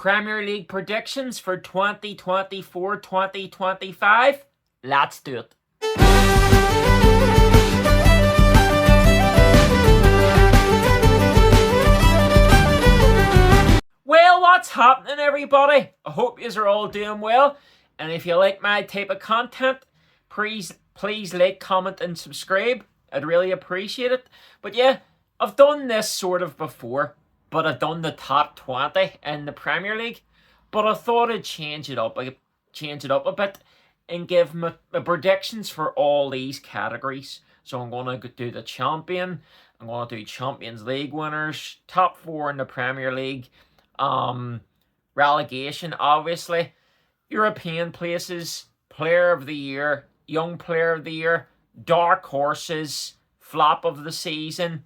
Premier League predictions for 2024-2025? Let's do it. Well, what's happening, everybody? I hope yous are all doing well. And if you like my type of content, please like, comment, and subscribe. I'd really appreciate it. But yeah, I've done this sort of before, but I've done the top 20 in the Premier League. But I thought I'd change it up a bit and give my predictions for all these categories. So I'm going to do the champion, I'm going to do Champions League winners, top 4 in the Premier League, relegation, obviously, European places, player of the year, young player of the year, dark horses, flop of the season,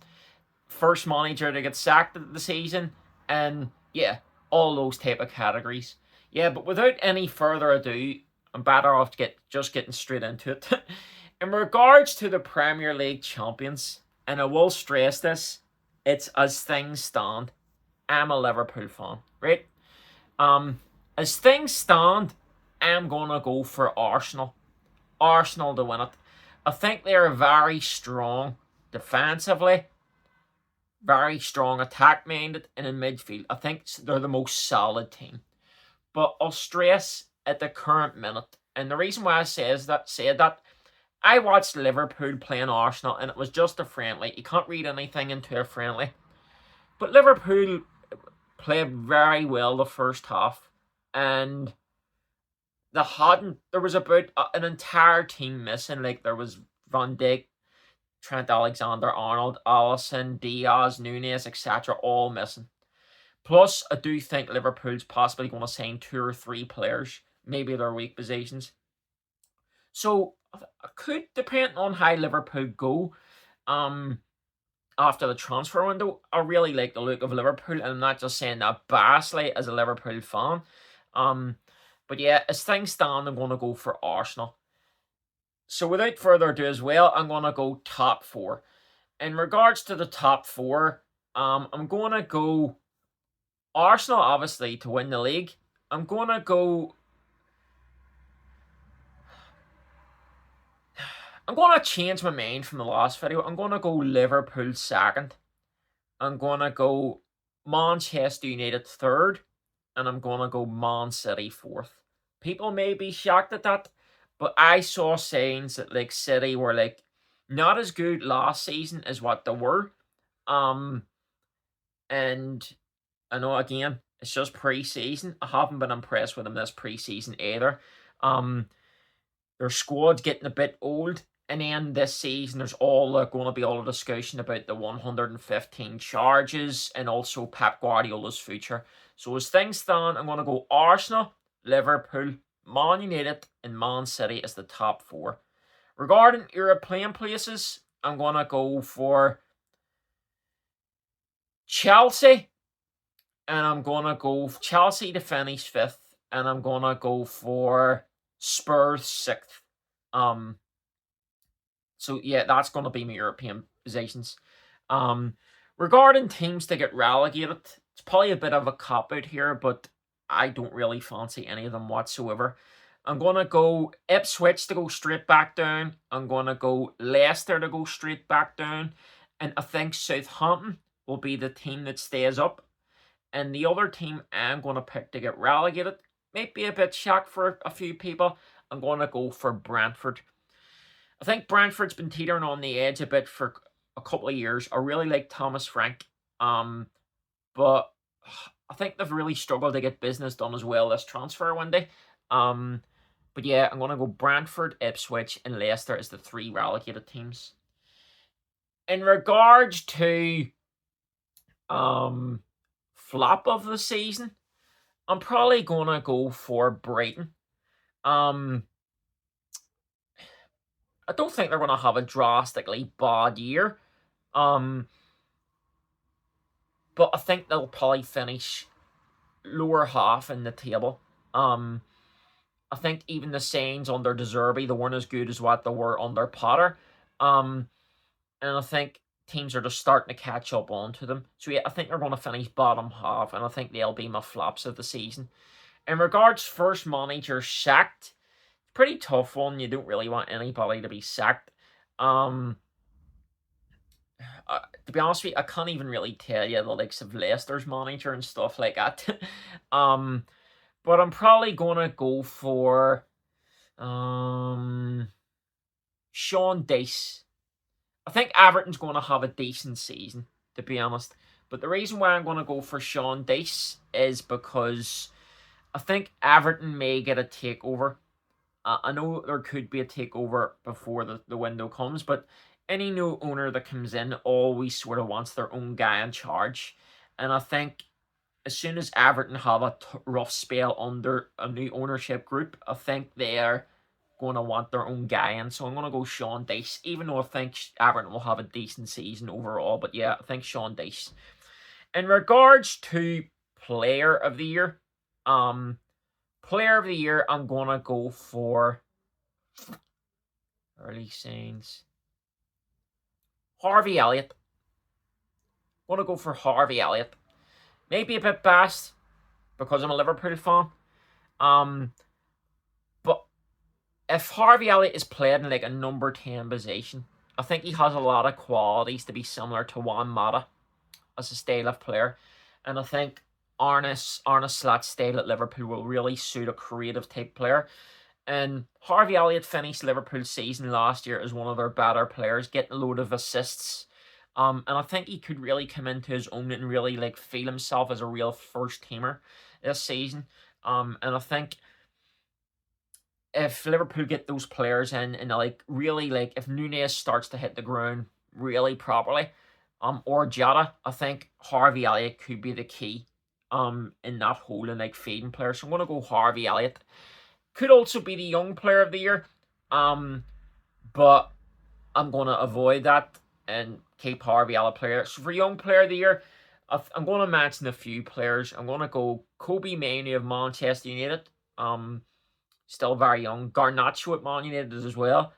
first manager to get sacked of the season, and yeah, all those type of categories. Yeah, but without any further ado, I'm better off just getting straight into it. In regards to the Premier League champions, and I will stress this, it's as things stand. I'm a Liverpool fan, right? As things stand, I'm gonna go for Arsenal. Arsenal to win it. I think they're very strong defensively, very strong attack minded, and in midfield, I think they're the most solid team. But I'll stress at the current minute, and the reason why I said that, I watched Liverpool playing Arsenal, and it was just a friendly. You can't read anything into a friendly, but Liverpool played very well the first half, and there was about an entire team missing. Like, there was Van Dijk, Trent Alexander-Arnold, Alisson, Diaz, Nunez, etc., all missing. Plus, I do think Liverpool's possibly going to sign 2 or 3 players, maybe their weak positions. So, I could, depending on how Liverpool go, after the transfer window, I really like the look of Liverpool, and I'm not just saying that biasly as a Liverpool fan. But yeah, as things stand, I'm going to go for Arsenal. So without further ado as well, I'm going to go top 4. In regards to the top 4, I'm going to go Arsenal, obviously, to win the league. I'm going to change my mind from the last video. I'm going to go Liverpool second. I'm going to go Manchester United third. And I'm going to go Man City fourth. People may be shocked at that, but I saw signs that, like, City were, like, not as good last season as what they were. And I know, again, it's just pre-season. I haven't been impressed with them this pre-season either. Their squad's getting a bit old. And then this season, there's going to be all the discussion about the 115 charges and also Pep Guardiola's future. So as things stand, I'm going to go Arsenal, Liverpool, Man United, and Man City as the top 4. Regarding European places, I'm going to go for Chelsea, and I'm going to go for Chelsea to finish 5th, and I'm going to go for Spurs 6th. So yeah, that's going to be my European positions. Regarding teams to get relegated, it's probably a bit of a cop-out here, but I don't really fancy any of them whatsoever. I'm going to go Ipswich to go straight back down. I'm going to go Leicester to go straight back down. And I think Southampton will be the team that stays up. And the other team I'm going to pick to get relegated, might be a bit shocked for a few people, I'm going to go for Brentford. I think Brentford's been teetering on the edge a bit for a couple of years. I really like Thomas Frank. But I think they've really struggled to get business done as well this transfer window. But yeah, I'm going to go Brentford, Ipswich, and Leicester as the 3 relegated teams. In regards to flop of the season, I'm probably going to go for Brighton. I don't think they're going to have a drastically bad year. But I think they'll probably finish lower half in the table. I think even the Saints under De Zerbi, they weren't as good as what they were under Potter. And I think teams are just starting to catch up onto them. So yeah, I think they're going to finish bottom half, and I think they'll be my flops of the season. In regards first manager sacked, pretty tough one. You don't really want anybody to be sacked. To be honest with you, I can't even really tell you the likes of Leicester's manager and stuff like that. But I'm probably gonna go for Sean Dyche. I think Everton's gonna have a decent season, to be honest. But the reason why I'm gonna go for Sean Dyche is because I think Everton may get a takeover. I know there could be a takeover before the window comes, but any new owner that comes in always sort of wants their own guy in charge. And I think as soon as Everton have a rough spell under a new ownership group, I think they're going to want their own guy in. So I'm going to go Sean Dyche, even though I think Everton will have a decent season overall. But yeah, I think Sean Dyche. In regards to player of the year, I'm going to go for early signs. Harvey Elliott. I'm going to go for Harvey Elliott. Maybe a bit biased because I'm a Liverpool fan. But if Harvey Elliott is played in like a number 10 position, I think he has a lot of qualities to be similar to Juan Mata as a style of player. And I think Arne Slot's style at Liverpool will really suit a creative type player. And Harvey Elliott finished Liverpool's season last year as one of their better players, getting a load of assists. And I think he could really come into his own and really like feel himself as a real first teamer this season. And I think if Liverpool get those players in and like really like if Nunez starts to hit the ground really properly, or Jota, I think Harvey Elliott could be the key in that hole and like feeding players. So I'm gonna go Harvey Elliott. Could also be the young player of the year. But I'm gonna avoid that and keep Harvey Elliott player. So for young player of the year, I'm gonna mention a few players. I'm gonna go Kobe Mainoo of Manchester United. Still very young. Garnacho at Man United as well.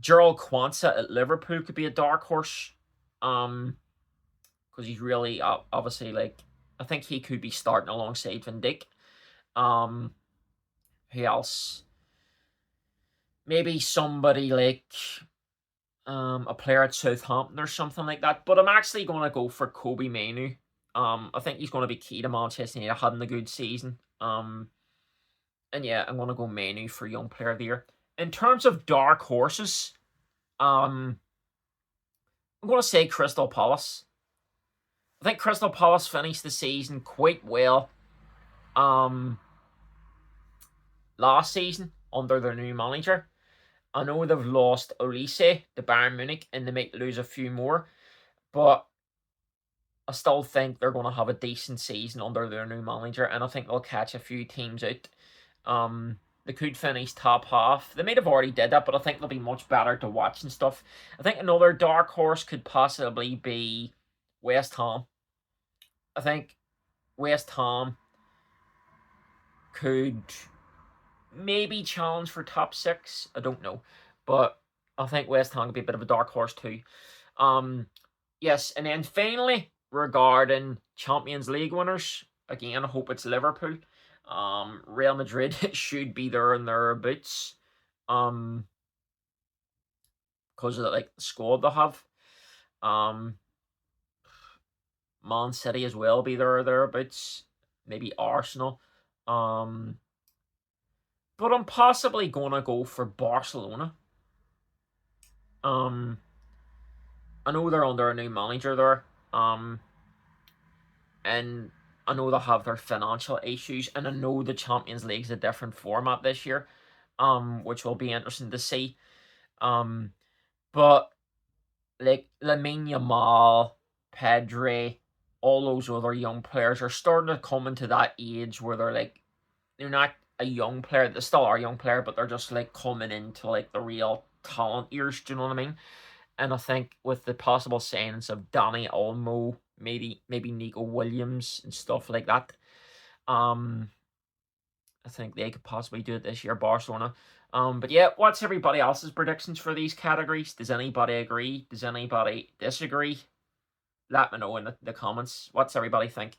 Gerald Quansah at Liverpool could be a dark horse. Because he's really obviously like I think he could be starting alongside Van Dijk. Who else? Maybe somebody like a player at Southampton or something like that. But I'm actually going to go for Kobe Mainoo. I think he's going to be key to Manchester United having a good season. And yeah, I'm going to go Mainoo for young player of the year. In terms of dark horses, I'm going to say Crystal Palace. I think Crystal Palace finished the season quite well. Last season under their new manager. I know they've lost Olise to Bayern Munich and they might lose a few more, but I still think they're going to have a decent season under their new manager, and I think they'll catch a few teams out. They could finish top half. They might have already did that, but I think they'll be much better to watch and stuff. I think another dark horse could possibly be West Ham. I think West Ham could maybe challenge for top 6. I don't know. But I think West Ham could be a bit of a dark horse too. Yes, and then finally, regarding Champions League winners, again, I hope it's Liverpool. Real Madrid should be there in their boots. Because of the squad they have. Man City as well be there or thereabouts. Maybe Arsenal. But I'm possibly gonna go for Barcelona. I know they're under a new manager there. And I know they have their financial issues, and I know the Champions League's a different format this year. Which will be interesting to see. But like Lamine Yamal, Pedri, all those other young players are starting to come into that age where they're not a young player. They still are a young player, but they're just coming into the real talent years. Do you know what I mean? And I think with the possible signings of Dani Olmo, maybe Nico Williams and stuff like that, I I think they could possibly do it this year, Barcelona. But yeah, what's everybody else's predictions for these categories? Does anybody agree? Does anybody disagree? Let me know in the comments. What's everybody think?